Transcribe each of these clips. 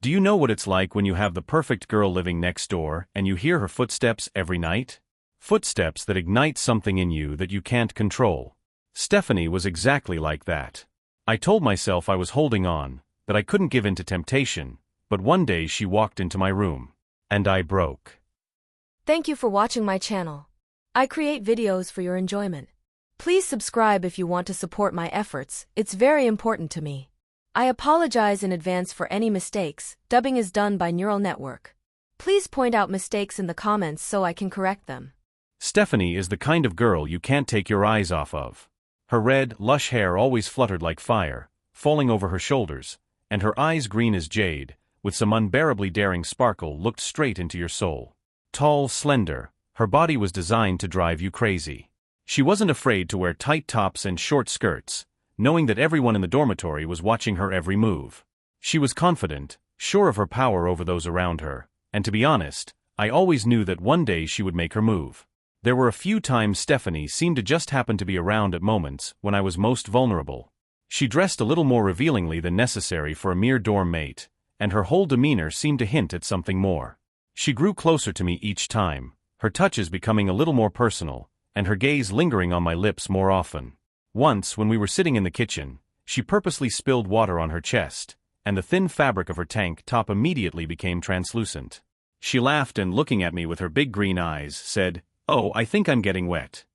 Do you know what it's like when you have the perfect girl living next door and you hear her footsteps every night? Footsteps that ignite something in you that you can't control. Stephanie was exactly like that. I told myself I was holding on, that I couldn't give in to temptation, but one day she walked into my room. And I broke. Thank you for watching my channel. I create videos for your enjoyment. Please subscribe if you want to support my efforts, it's very important to me. I apologize in advance for any mistakes, dubbing is done by neural network. Please point out mistakes in the comments so I can correct them. Stephanie is the kind of girl you can't take your eyes off of. Her red, lush hair always fluttered like fire, falling over her shoulders, and her eyes green as jade, with some unbearably daring sparkle looked straight into your soul. Tall, slender, her body was designed to drive you crazy. She wasn't afraid to wear tight tops and short skirts, knowing that everyone in the dormitory was watching her every move. She was confident, sure of her power over those around her, and to be honest, I always knew that one day she would make her move. There were a few times Stephanie seemed to just happen to be around at moments when I was most vulnerable. She dressed a little more revealingly than necessary for a mere dorm mate, and her whole demeanor seemed to hint at something more. She grew closer to me each time, her touches becoming a little more personal, and her gaze lingering on my lips more often. Once, when we were sitting in the kitchen, she purposely spilled water on her chest, and the thin fabric of her tank top immediately became translucent. She laughed and, looking at me with her big green eyes, said, "Oh, I think I'm getting wet."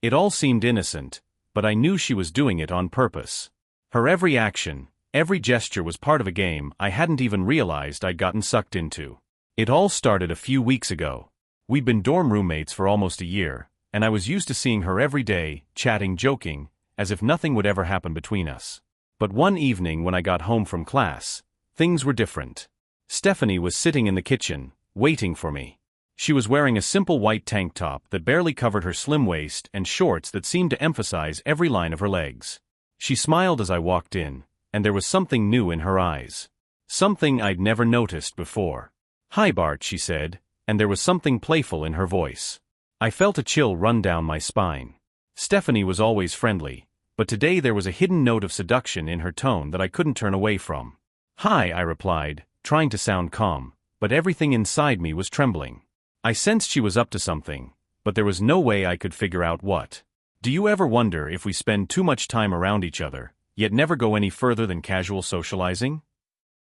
It all seemed innocent, but I knew she was doing it on purpose. Her every action, every gesture was part of a game I hadn't even realized I'd gotten sucked into. It all started a few weeks ago. We'd been dorm roommates for almost a year, and I was used to seeing her every day, chatting, joking, as if nothing would ever happen between us. But one evening when I got home from class, things were different. Stephanie was sitting in the kitchen, waiting for me. She was wearing a simple white tank top that barely covered her slim waist and shorts that seemed to emphasize every line of her legs. She smiled as I walked in, and there was something new in her eyes. Something I'd never noticed before. "Hi Bart," she said, and there was something playful in her voice. I felt a chill run down my spine. Stephanie was always friendly, but today there was a hidden note of seduction in her tone that I couldn't turn away from. "Hi," I replied, trying to sound calm, but everything inside me was trembling. I sensed she was up to something, but there was no way I could figure out what. Do you ever wonder if we spend too much time around each other, yet never go any further than casual socializing?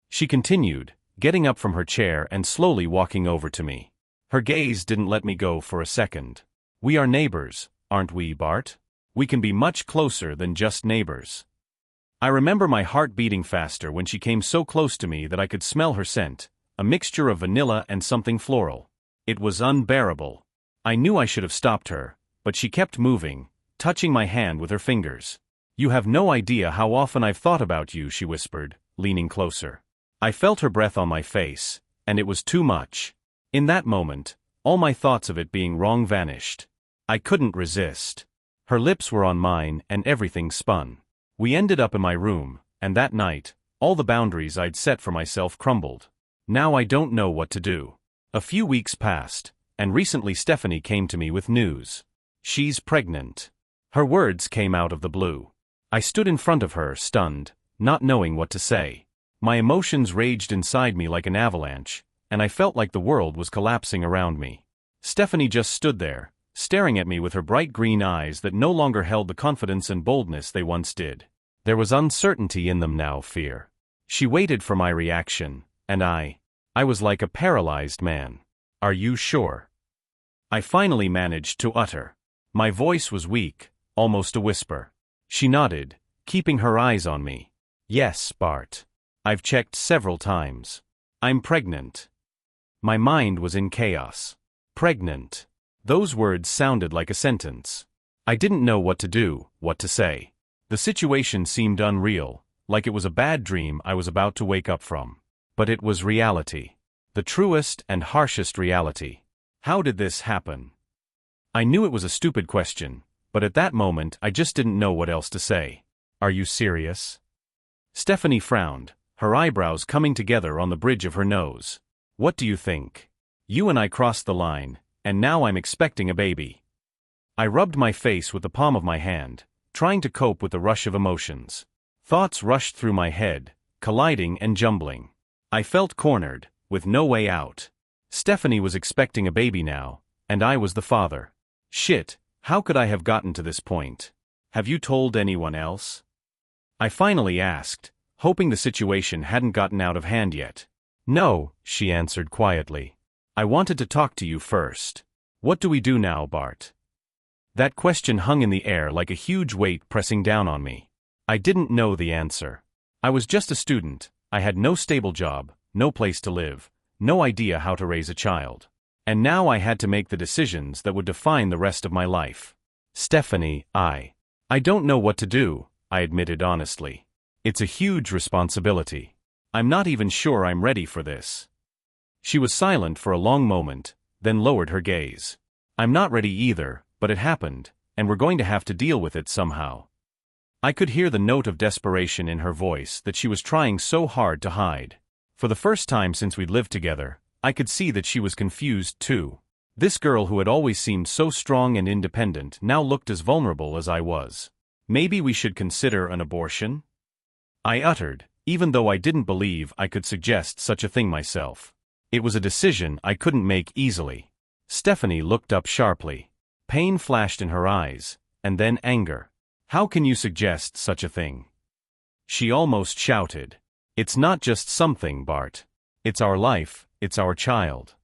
She continued, getting up from her chair and slowly walking over to me. Her gaze didn't let me go for a second. "We are neighbors, aren't we, Bart? We can be much closer than just neighbors." I remember my heart beating faster when she came so close to me that I could smell her scent, a mixture of vanilla and something floral. It was unbearable. I knew I should have stopped her, but she kept moving, touching my hand with her fingers. "You have no idea how often I've thought about you," she whispered, leaning closer. I felt her breath on my face, and it was too much. In that moment, all my thoughts of it being wrong vanished. I couldn't resist. Her lips were on mine and everything spun. We ended up in my room, and that night, all the boundaries I'd set for myself crumbled. Now I don't know what to do. A few weeks passed, and recently Stephanie came to me with news. She's pregnant. Her words came out of the blue. I stood in front of her, stunned, not knowing what to say. My emotions raged inside me like an avalanche, and I felt like the world was collapsing around me. Stephanie just stood there, staring at me with her bright green eyes that no longer held the confidence and boldness they once did. There was uncertainty in them now, fear. She waited for my reaction, and I was like a paralyzed man. "Are you sure?" I finally managed to utter. My voice was weak, almost a whisper. She nodded, keeping her eyes on me. "Yes, Bart. I've checked several times. I'm pregnant." My mind was in chaos. Pregnant. Those words sounded like a sentence. I didn't know what to do, what to say. The situation seemed unreal, like it was a bad dream I was about to wake up from. But it was reality. The truest and harshest reality. How did this happen? I knew it was a stupid question, but at that moment I just didn't know what else to say. "Are you serious?" Stephanie frowned, her eyebrows coming together on the bridge of her nose. "What do you think? You and I crossed the line, and now I'm expecting a baby." I rubbed my face with the palm of my hand, trying to cope with the rush of emotions. Thoughts rushed through my head, colliding and jumbling. I felt cornered, with no way out. Stephanie was expecting a baby now, and I was the father. Shit, how could I have gotten to this point? Have you told anyone else? I finally asked, hoping the situation hadn't gotten out of hand yet. No, she answered quietly. I wanted to talk to you first. What do we do now, Bart? That question hung in the air like a huge weight pressing down on me. I didn't know the answer. I was just a student, I had no stable job, no place to live, no idea how to raise a child. And now I had to make the decisions that would define the rest of my life. Stephanie, I don't know what to do, I admitted honestly. It's a huge responsibility. I'm not even sure I'm ready for this. She was silent for a long moment, then lowered her gaze. I'm not ready either, but it happened, and we're going to have to deal with it somehow. I could hear the note of desperation in her voice that she was trying so hard to hide. For the first time since we'd lived together, I could see that she was confused too. This girl who had always seemed so strong and independent now looked as vulnerable as I was. Maybe we should consider an abortion? I uttered, even though I didn't believe I could suggest such a thing myself. It was a decision I couldn't make easily. Stephanie looked up sharply. Pain flashed in her eyes, and then anger. How can you suggest such a thing? She almost shouted. It's not just something, Bart. It's our life, it's our child.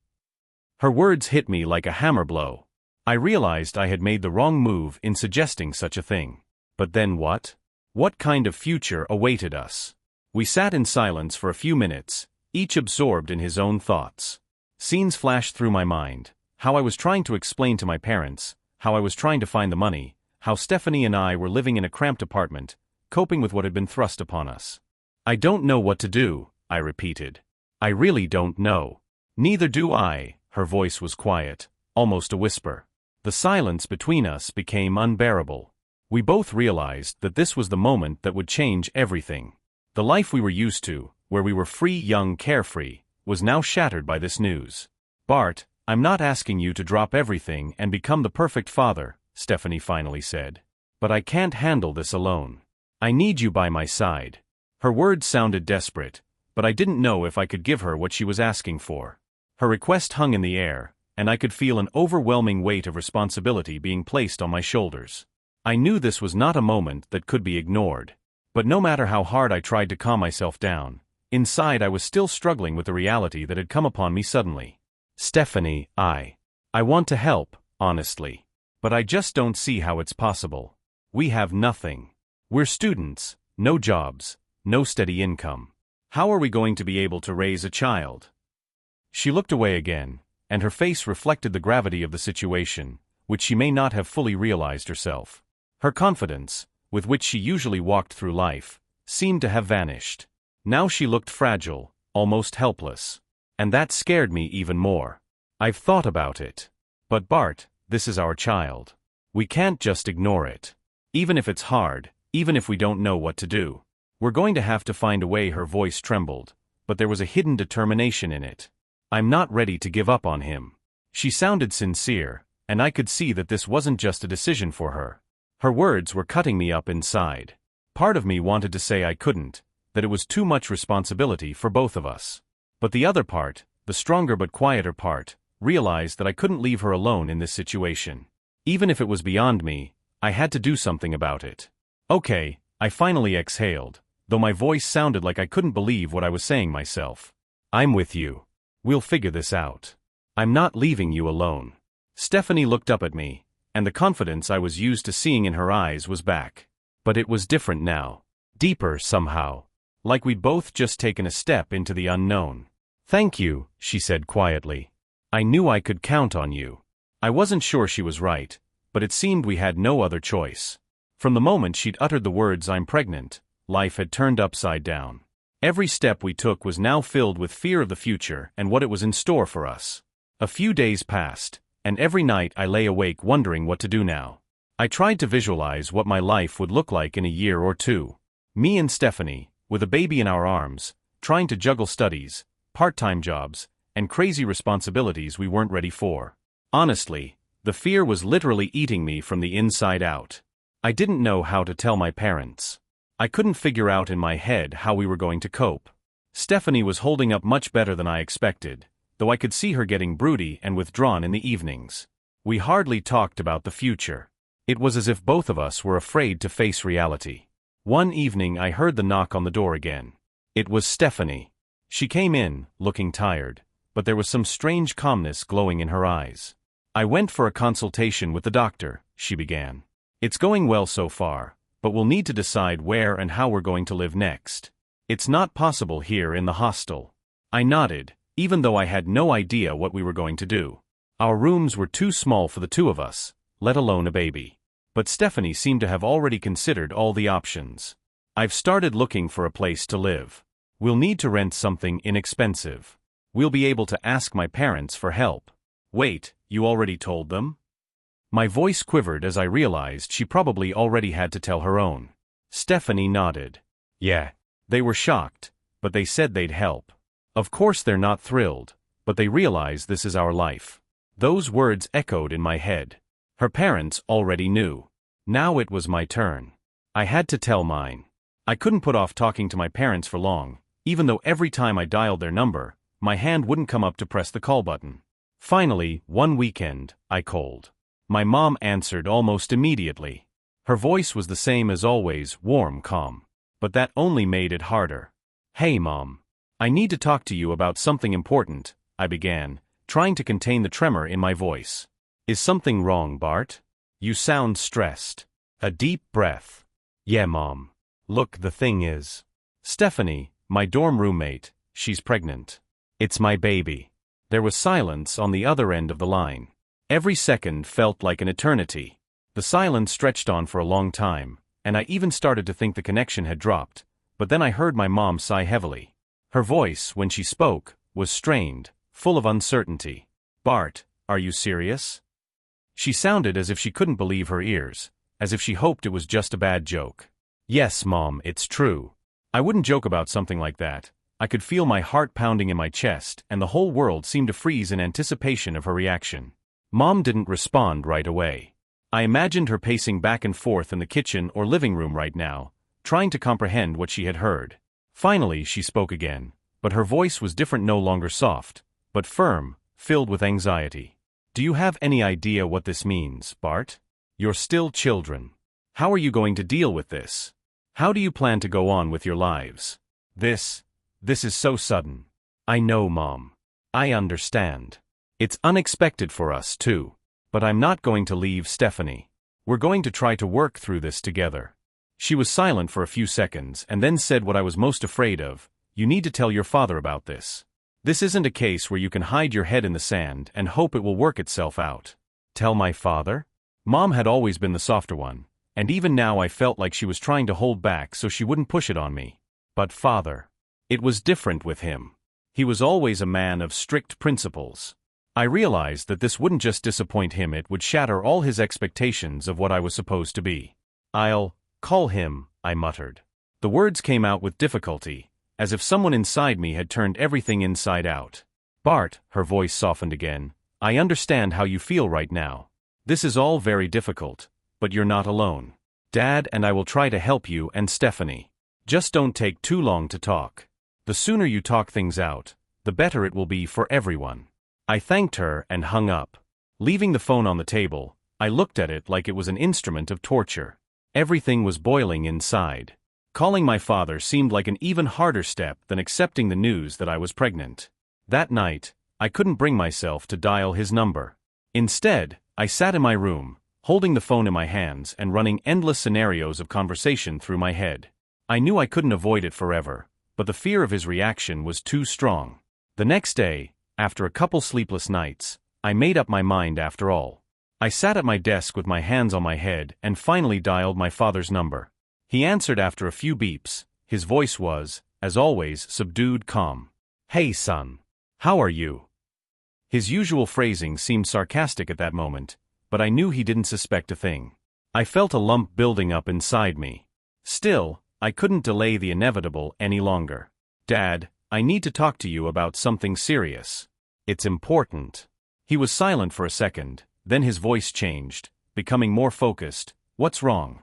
Her words hit me like a hammer blow. I realized I had made the wrong move in suggesting such a thing. But then what? What kind of future awaited us? We sat in silence for a few minutes, each absorbed in his own thoughts. Scenes flashed through my mind, how I was trying to explain to my parents, how I was trying to find the money, how Stephanie and I were living in a cramped apartment, coping with what had been thrust upon us. I don't know what to do, I repeated. I really don't know. Neither do I, her voice was quiet, almost a whisper. The silence between us became unbearable. We both realized that this was the moment that would change everything. The life we were used to, where we were free, young, carefree, was now shattered by this news. Bart, I'm not asking you to drop everything and become the perfect father, Stephanie finally said. But I can't handle this alone. I need you by my side. Her words sounded desperate, but I didn't know if I could give her what she was asking for. Her request hung in the air, and I could feel an overwhelming weight of responsibility being placed on my shoulders. I knew this was not a moment that could be ignored. But no matter how hard I tried to calm myself down, inside I was still struggling with the reality that had come upon me suddenly. Stephanie, I want to help, honestly. But I just don't see how it's possible. We have nothing. We're students, no jobs, no steady income. How are we going to be able to raise a child? She looked away again, and her face reflected the gravity of the situation, which she may not have fully realized herself. Her confidence, with which she usually walked through life, seemed to have vanished. Now she looked fragile, almost helpless. And that scared me even more. I've thought about it. But Bart, this is our child. We can't just ignore it. Even if it's hard, even if we don't know what to do. We're going to have to find a way. Her voice trembled, but there was a hidden determination in it. I'm not ready to give up on him. She sounded sincere, and I could see that this wasn't just a decision for her. Her words were cutting me up inside. Part of me wanted to say I couldn't, that it was too much responsibility for both of us. But the other part, the stronger but quieter part, realized that I couldn't leave her alone in this situation. Even if it was beyond me, I had to do something about it. Okay, I finally exhaled, though my voice sounded like I couldn't believe what I was saying myself. I'm with you. We'll figure this out. I'm not leaving you alone. Stephanie looked up at me, and the confidence I was used to seeing in her eyes was back. But it was different now. Deeper somehow. Like we'd both just taken a step into the unknown. Thank you, she said quietly. I knew I could count on you. I wasn't sure she was right, but it seemed we had no other choice. From the moment she'd uttered the words "I'm pregnant," life had turned upside down. Every step we took was now filled with fear of the future and what it was in store for us. A few days passed, and every night I lay awake wondering what to do now. I tried to visualize what my life would look like in a year or two. Me and Stephanie, with a baby in our arms, trying to juggle studies, part-time jobs, and crazy responsibilities we weren't ready for. Honestly, the fear was literally eating me from the inside out. I didn't know how to tell my parents. I couldn't figure out in my head how we were going to cope. Stephanie was holding up much better than I expected, though I could see her getting broody and withdrawn in the evenings. We hardly talked about the future. It was as if both of us were afraid to face reality. One evening I heard the knock on the door again. It was Stephanie. She came in, looking tired, but there was some strange calmness glowing in her eyes. "I went for a consultation with the doctor," she began. "It's going well so far, but we'll need to decide where and how we're going to live next. It's not possible here in the hostel." I nodded, even though I had no idea what we were going to do. Our rooms were too small for the two of us, let alone a baby. But Stephanie seemed to have already considered all the options. "I've started looking for a place to live. We'll need to rent something inexpensive. We'll be able to ask my parents for help." "Wait, you already told them?" My voice quivered as I realized she probably already had to tell her own. Stephanie nodded. "Yeah." They were shocked, but they said they'd help. Of course they're not thrilled, but they realize this is our life. Those words echoed in my head. Her parents already knew. Now it was my turn. I had to tell mine. I couldn't put off talking to my parents for long, even though every time I dialed their number, my hand wouldn't come up to press the call button. Finally, one weekend, I called. My mom answered almost immediately. Her voice was the same as always, warm, calm. But that only made it harder. "Hey, Mom. I need to talk to you about something important," I began, trying to contain the tremor in my voice. "Is something wrong, Bart? You sound stressed." A deep breath. "Yeah, Mom. Look, the thing is, Stephanie, my dorm roommate, she's pregnant. It's my baby." There was silence on the other end of the line. Every second felt like an eternity. The silence stretched on for a long time, and I even started to think the connection had dropped, but then I heard my mom sigh heavily. Her voice, when she spoke, was strained, full of uncertainty. "Bart, are you serious?" She sounded as if she couldn't believe her ears, as if she hoped it was just a bad joke. "Yes, Mom, it's true." I wouldn't joke about something like that. I could feel my heart pounding in my chest, and the whole world seemed to freeze in anticipation of her reaction. Mom didn't respond right away. I imagined her pacing back and forth in the kitchen or living room right now, trying to comprehend what she had heard. Finally, she spoke again, but her voice was different, no longer soft, but firm, filled with anxiety. "Do you have any idea what this means, Bart? You're still children. How are you going to deal with this? How do you plan to go on with your lives? This is so sudden." "I know, Mom. I understand. It's unexpected for us, too. But I'm not going to leave Stephanie. We're going to try to work through this together." She was silent for a few seconds and then said what I was most afraid of: "You need to tell your father about this. This isn't a case where you can hide your head in the sand and hope it will work itself out." "Tell my father?" Mom had always been the softer one, and even now I felt like she was trying to hold back so she wouldn't push it on me. But father. It was different with him. He was always a man of strict principles. I realized that this wouldn't just disappoint him, it would shatter all his expectations of what I was supposed to be. "I'll call him," I muttered. The words came out with difficulty, as if someone inside me had turned everything inside out. "Bart," her voice softened again, "I understand how you feel right now. This is all very difficult, but you're not alone. Dad and I will try to help you and Stephanie. Just don't take too long to talk. The sooner you talk things out, the better it will be for everyone." I thanked her and hung up. Leaving the phone on the table, I looked at it like it was an instrument of torture. Everything was boiling inside. Calling my father seemed like an even harder step than accepting the news that I was pregnant. That night, I couldn't bring myself to dial his number. Instead, I sat in my room, holding the phone in my hands and running endless scenarios of conversation through my head. I knew I couldn't avoid it forever, but the fear of his reaction was too strong. The next day, after a couple sleepless nights, I made up my mind after all. I sat at my desk with my hands on my head and finally dialed my father's number. He answered after a few beeps. His voice was, as always, subdued, calm. "Hey, son. How are you?" His usual phrasing seemed sarcastic at that moment, but I knew he didn't suspect a thing. I felt a lump building up inside me. Still, I couldn't delay the inevitable any longer. "Dad, I need to talk to you about something serious. It's important." He was silent for a second, then his voice changed, becoming more focused. "What's wrong?"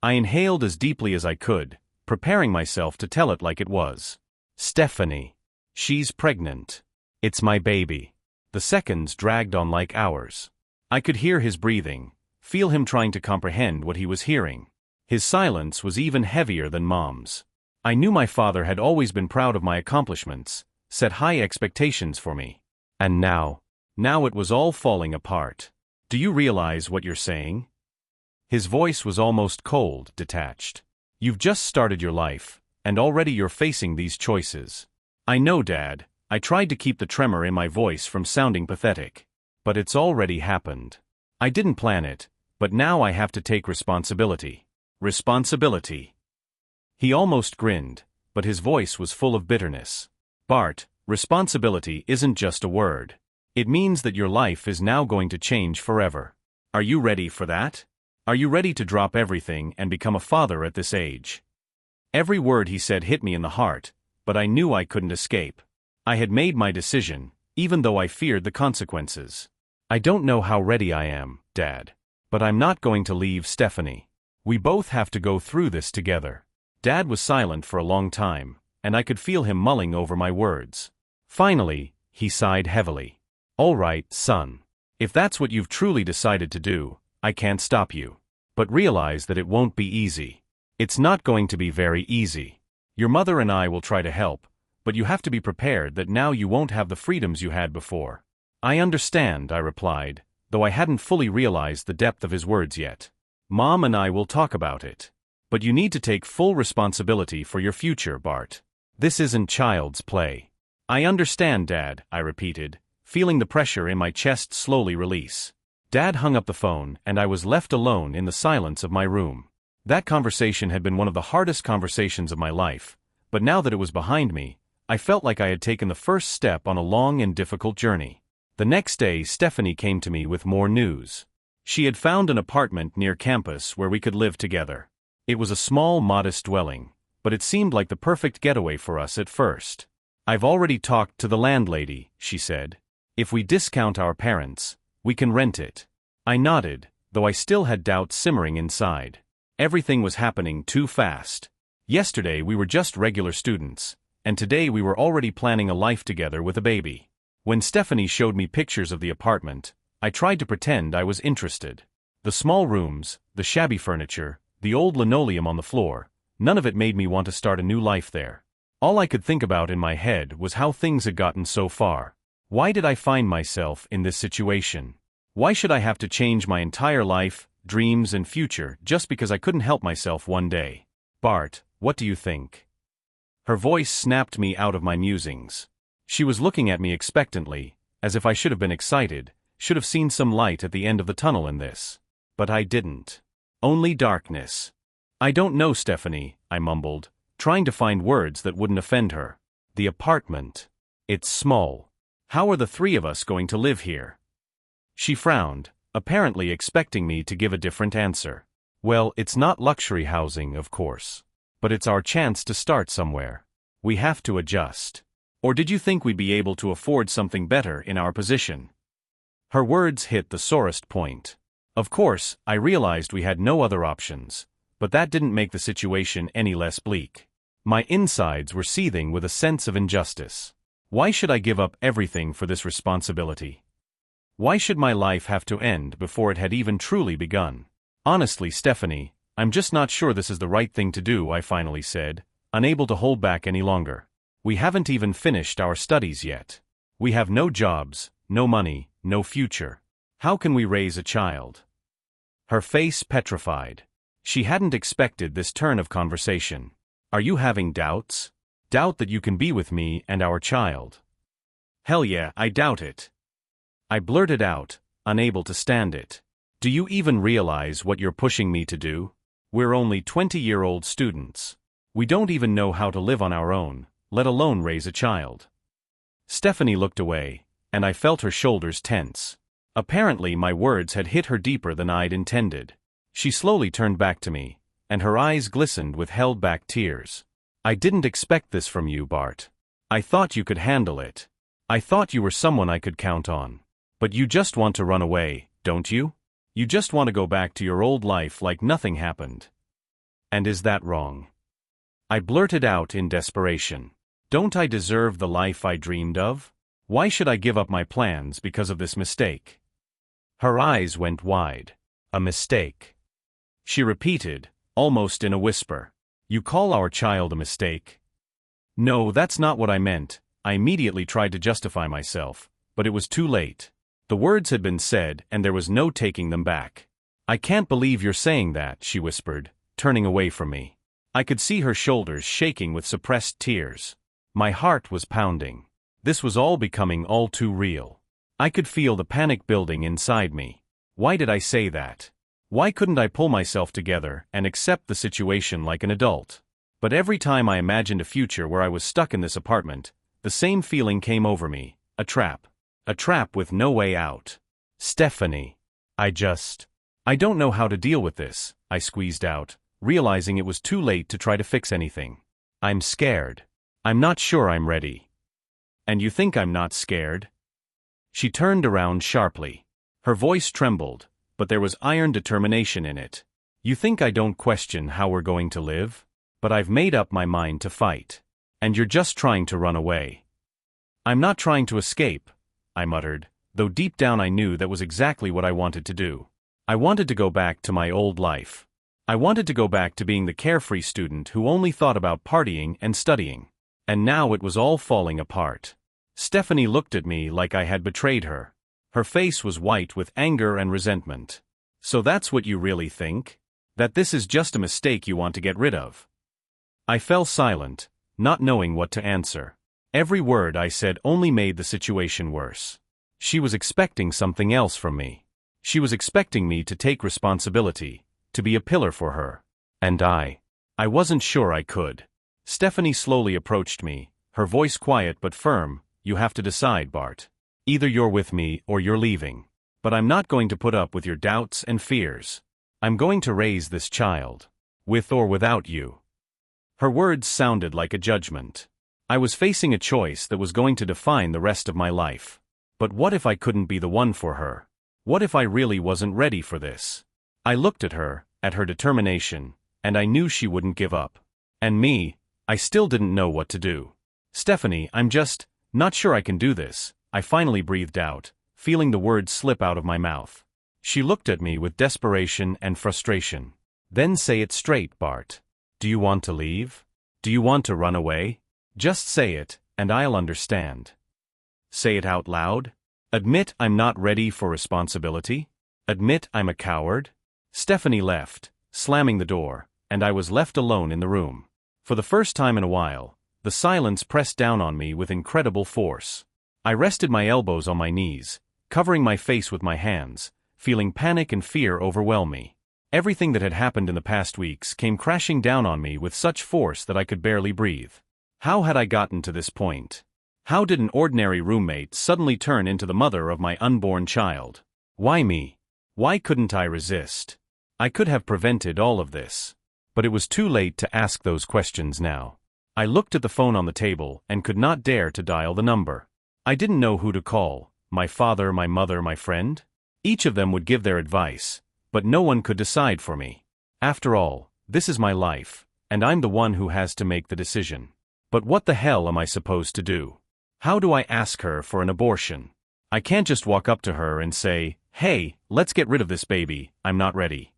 I inhaled as deeply as I could, preparing myself to tell it like it was. Stephanie. She's pregnant. It's my baby. The seconds dragged on like hours. I could hear his breathing, feel him trying to comprehend what he was hearing. His silence was even heavier than Mom's. I knew my father had always been proud of my accomplishments, set high expectations for me. And now it was all falling apart. Do you realize what you're saying? His voice was almost cold, detached. You've just started your life, and already you're facing these choices. I know, Dad. I tried to keep the tremor in my voice from sounding pathetic. But it's already happened. I didn't plan it, but now I have to take responsibility. Responsibility. He almost grinned, but his voice was full of bitterness. Bart, responsibility isn't just a word. It means that your life is now going to change forever. Are you ready for that? Are you ready to drop everything and become a father at this age? Every word he said hit me in the heart, but I knew I couldn't escape. I had made my decision, even though I feared the consequences. I don't know how ready I am, Dad. But I'm not going to leave Stephanie. We both have to go through this together. Dad was silent for a long time, and I could feel him mulling over my words. Finally, he sighed heavily. All right, son. If that's what you've truly decided to do, I can't stop you. But realize that it won't be easy. It's not going to be very easy. Your mother and I will try to help, but you have to be prepared that now you won't have the freedoms you had before. I understand, I replied, though I hadn't fully realized the depth of his words yet. Mom and I will talk about it. But you need to take full responsibility for your future, Bart. This isn't child's play. I understand, Dad, I repeated, feeling the pressure in my chest slowly release. Dad hung up the phone, and I was left alone in the silence of my room. That conversation had been one of the hardest conversations of my life, but now that it was behind me, I felt like I had taken the first step on a long and difficult journey. The next day, Stephanie came to me with more news. She had found an apartment near campus where we could live together. It was a small, modest dwelling, but it seemed like the perfect getaway for us at first. I've already talked to the landlady, she said. If we discount our parents, we can rent it. I nodded, though I still had doubts simmering inside. Everything was happening too fast. Yesterday we were just regular students, and today we were already planning a life together with a baby. When Stephanie showed me pictures of the apartment, I tried to pretend I was interested. The small rooms, the shabby furniture, the old linoleum on the floor, none of it made me want to start a new life there. All I could think about in my head was how things had gotten so far. Why did I find myself in this situation? Why should I have to change my entire life, dreams and future just because I couldn't help myself one day? Bart, what do you think? Her voice snapped me out of my musings. She was looking at me expectantly, as if I should have been excited, should have seen some light at the end of the tunnel in this. But I didn't. Only darkness. I don't know, Stephanie, I mumbled, trying to find words that wouldn't offend her. The apartment. It's small. How are the three of us going to live here? She frowned, apparently expecting me to give a different answer. Well, it's not luxury housing, of course. But it's our chance to start somewhere. We have to adjust. Or did you think we'd be able to afford something better in our position? Her words hit the sorest point. Of course, I realized we had no other options, but that didn't make the situation any less bleak. My insides were seething with a sense of injustice. Why should I give up everything for this responsibility? Why should my life have to end before it had even truly begun? Honestly, Stephanie, I'm just not sure this is the right thing to do, I finally said, unable to hold back any longer. We haven't even finished our studies yet. We have no jobs, no money, no future. How can we raise a child? Her face petrified. She hadn't expected this turn of conversation. Are you having doubts? Doubt that you can be with me and our child? Hell yeah, I doubt it. I blurted out, unable to stand it. Do you even realize what you're pushing me to do? We're only 20-year-old students. We don't even know how to live on our own, let alone raise a child. Stephanie looked away, and I felt her shoulders tense. Apparently my words had hit her deeper than I'd intended. She slowly turned back to me, and her eyes glistened with held-back tears. I didn't expect this from you, Bart. I thought you could handle it. I thought you were someone I could count on. But you just want to run away, don't you? You just want to go back to your old life like nothing happened. And is that wrong? I blurted out in desperation. Don't I deserve the life I dreamed of? Why should I give up my plans because of this mistake? Her eyes went wide. A mistake. She repeated, almost in a whisper. You call our child a mistake? No, that's not what I meant. I immediately tried to justify myself, but it was too late. The words had been said, and there was no taking them back. I can't believe you're saying that, she whispered, turning away from me. I could see her shoulders shaking with suppressed tears. My heart was pounding. This was all becoming all too real. I could feel the panic building inside me. Why did I say that? Why couldn't I pull myself together and accept the situation like an adult? But every time I imagined a future where I was stuck in this apartment, the same feeling came over me, a trap. A trap with no way out. Stephanie. I don't know how to deal with this, I squeezed out, realizing it was too late to try to fix anything. I'm scared. I'm not sure I'm ready. And you think I'm not scared? She turned around sharply. Her voice trembled, but there was iron determination in it. You think I don't question how we're going to live? But I've made up my mind to fight. And you're just trying to run away. I'm not trying to escape, I muttered, though deep down I knew that was exactly what I wanted to do. I wanted to go back to my old life. I wanted to go back to being the carefree student who only thought about partying and studying. And now it was all falling apart. Stephanie looked at me like I had betrayed her. Her face was white with anger and resentment. So that's what you really think? That this is just a mistake you want to get rid of? I fell silent, not knowing what to answer. Every word I said only made the situation worse. She was expecting something else from me. She was expecting me to take responsibility, to be a pillar for her. And I wasn't sure I could. Stephanie slowly approached me, her voice quiet but firm. You have to decide, Bart. Either you're with me or you're leaving. But I'm not going to put up with your doubts and fears. I'm going to raise this child. With or without you. Her words sounded like a judgment. I was facing a choice that was going to define the rest of my life. But what if I couldn't be the one for her? What if I really wasn't ready for this? I looked at her determination, and I knew she wouldn't give up. And me, I still didn't know what to do. Stephanie, I'm just not sure I can do this, I finally breathed out, feeling the words slip out of my mouth. She looked at me with desperation and frustration. Then say it straight, Bart. Do you want to leave? Do you want to run away? Just say it, and I'll understand. Say it out loud? Admit I'm not ready for responsibility? Admit I'm a coward? Stephanie left, slamming the door, and I was left alone in the room. For the first time in a while, the silence pressed down on me with incredible force. I rested my elbows on my knees, covering my face with my hands, feeling panic and fear overwhelm me. Everything that had happened in the past weeks came crashing down on me with such force that I could barely breathe. How had I gotten to this point? How did an ordinary roommate suddenly turn into the mother of my unborn child? Why me? Why couldn't I resist? I could have prevented all of this. But it was too late to ask those questions now. I looked at the phone on the table and could not dare to dial the number. I didn't know who to call, my father, my mother, my friend? Each of them would give their advice, but no one could decide for me. After all, this is my life, and I'm the one who has to make the decision. But what the hell am I supposed to do? How do I ask her for an abortion? I can't just walk up to her and say, hey, let's get rid of this baby, I'm not ready.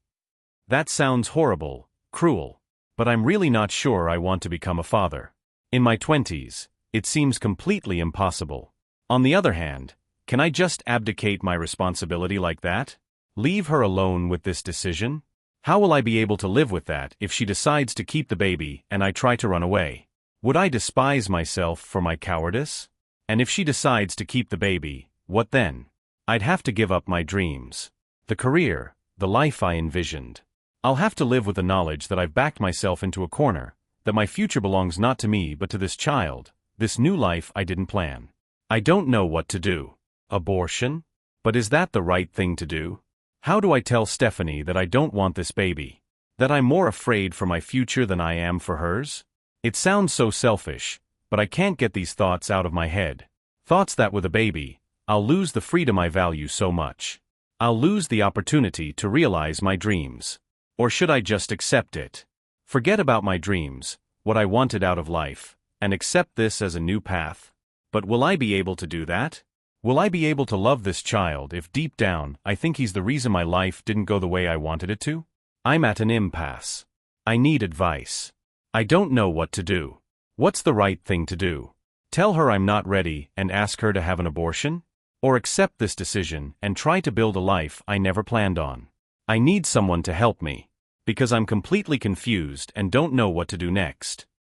That sounds horrible, cruel. But I'm really not sure I want to become a father. In my 20s, it seems completely impossible. On the other hand, can I just abdicate my responsibility like that? Leave her alone with this decision? How will I be able to live with that if she decides to keep the baby and I try to run away? Would I despise myself for my cowardice? And if she decides to keep the baby, what then? I'd have to give up my dreams. The career, the life I envisioned. I'll have to live with the knowledge that I've backed myself into a corner, that my future belongs not to me but to this child, this new life I didn't plan. I don't know what to do. Abortion? But is that the right thing to do? How do I tell Stephanie that I don't want this baby? That I'm more afraid for my future than I am for hers? It sounds so selfish, but I can't get these thoughts out of my head. Thoughts that with a baby, I'll lose the freedom I value so much. I'll lose the opportunity to realize my dreams. Or should I just accept it? Forget about my dreams, what I wanted out of life, and accept this as a new path. But will I be able to do that? Will I be able to love this child if deep down I think he's the reason my life didn't go the way I wanted it to? I'm at an impasse. I need advice. I don't know what to do. What's the right thing to do? Tell her I'm not ready and ask her to have an abortion? Or accept this decision and try to build a life I never planned on? I need someone to help me, because I'm completely confused and don't know what to do next.